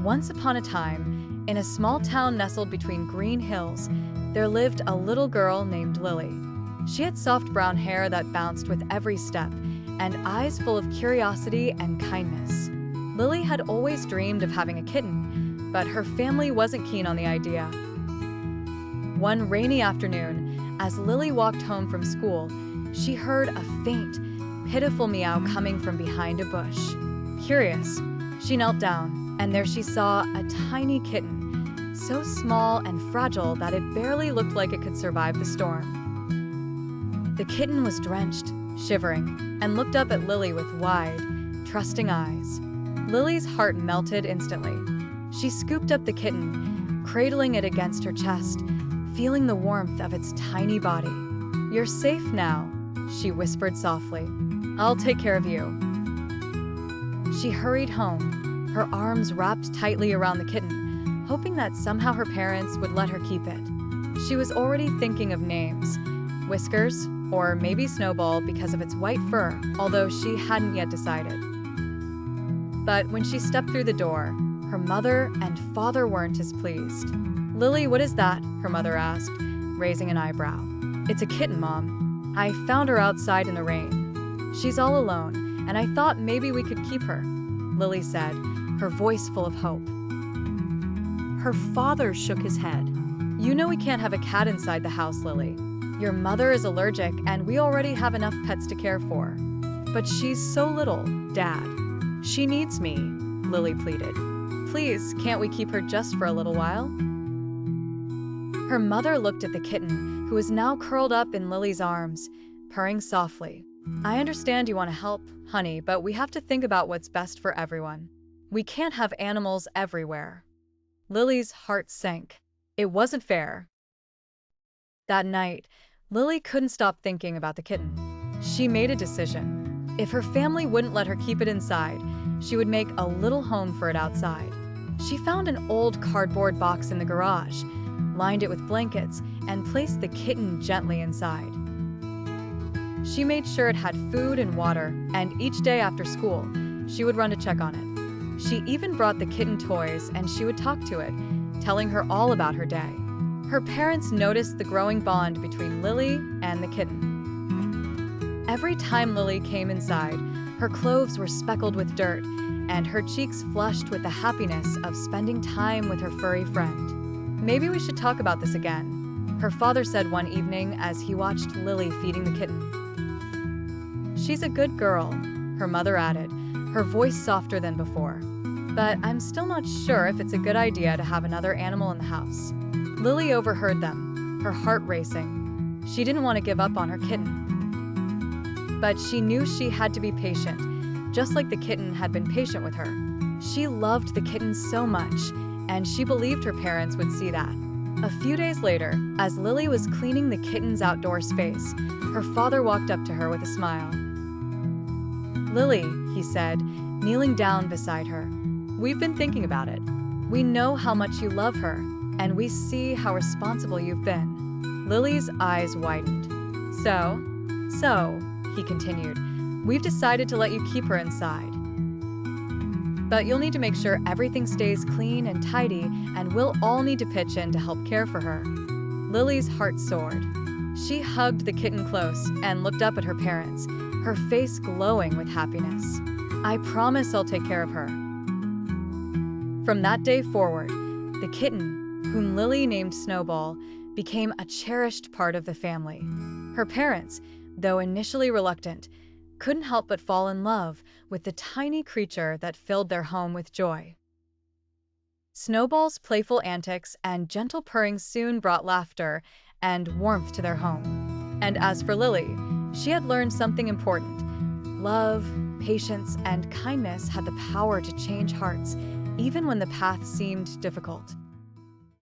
Once upon a time, in a small town nestled between green hills, there lived a little girl named Lily. She had soft brown hair that bounced with every step, and eyes full of curiosity and kindness. Lily had always dreamed of having a kitten, but her family wasn't keen on the idea. One rainy afternoon, as Lily walked home from school, she heard a faint, pitiful meow coming from behind a bush. Curious, she knelt down, and there she saw a tiny kitten, so small and fragile that it barely looked like it could survive the storm. The kitten was drenched, shivering, and looked up at Lily with wide, trusting eyes. Lily's heart melted instantly. She scooped up the kitten, cradling it against her chest, feeling the warmth of its tiny body. "You're safe now," she whispered softly. "I'll take care of you." She hurried home, her arms wrapped tightly around the kitten, hoping that somehow her parents would let her keep it. She was already thinking of names, Whiskers, or maybe Snowball because of its white fur, although she hadn't yet decided. But when she stepped through the door, her mother and father weren't as pleased. "Lily, what is that?" her mother asked, raising an eyebrow. "It's a kitten, Mom. I found her outside in the rain. She's all alone, and I thought maybe we could keep her," Lily said, her voice full of hope. Her father shook his head. "You know we can't have a cat inside the house, Lily. Your mother is allergic, and we already have enough pets to care for." "But she's so little, Dad. She needs me," Lily pleaded. "Please, can't we keep her just for a little while?" Her mother looked at the kitten, who was now curled up in Lily's arms, purring softly. "I understand you want to help, honey, but we have to think about what's best for everyone. We can't have animals everywhere." Lily's heart sank. It wasn't fair. That night, Lily couldn't stop thinking about the kitten. She made a decision. If her family wouldn't let her keep it inside, she would make a little home for it outside. She found an old cardboard box in the garage, lined it with blankets, and placed the kitten gently inside. She made sure it had food and water, and each day after school, she would run to check on it. She even brought the kitten toys, and she would talk to it, telling her all about her day. Her parents noticed the growing bond between Lily and the kitten. Every time Lily came inside, her clothes were speckled with dirt, and her cheeks flushed with the happiness of spending time with her furry friend. "Maybe we should talk about this again," her father said one evening as he watched Lily feeding the kitten. "She's a good girl," her mother added, her voice softer than before. "But I'm still not sure if it's a good idea to have another animal in the house." Lily overheard them, her heart racing. She didn't want to give up on her kitten. But she knew she had to be patient, just like the kitten had been patient with her. She loved the kitten so much, and she believed her parents would see that. A few days later, as Lily was cleaning the kitten's outdoor space, her father walked up to her with a smile. "Lily," he said, kneeling down beside her, "we've been thinking about it. We know how much you love her, and we see how responsible you've been." Lily's eyes widened. So, he continued, "we've decided to let you keep her inside. But you'll need to make sure everything stays clean and tidy, and we'll all need to pitch in to help care for her." Lily's heart soared. She hugged the kitten close and looked up at her parents, her face glowing with happiness. "I promise I'll take care of her." From that day forward, the kitten, whom Lily named Snowball, became a cherished part of the family. Her parents, though initially reluctant, couldn't help but fall in love with the tiny creature that filled their home with joy. Snowball's playful antics and gentle purring soon brought laughter and warmth to their home. And as for Lily, she had learned something important. Love, patience, and kindness had the power to change hearts, even when the path seemed difficult.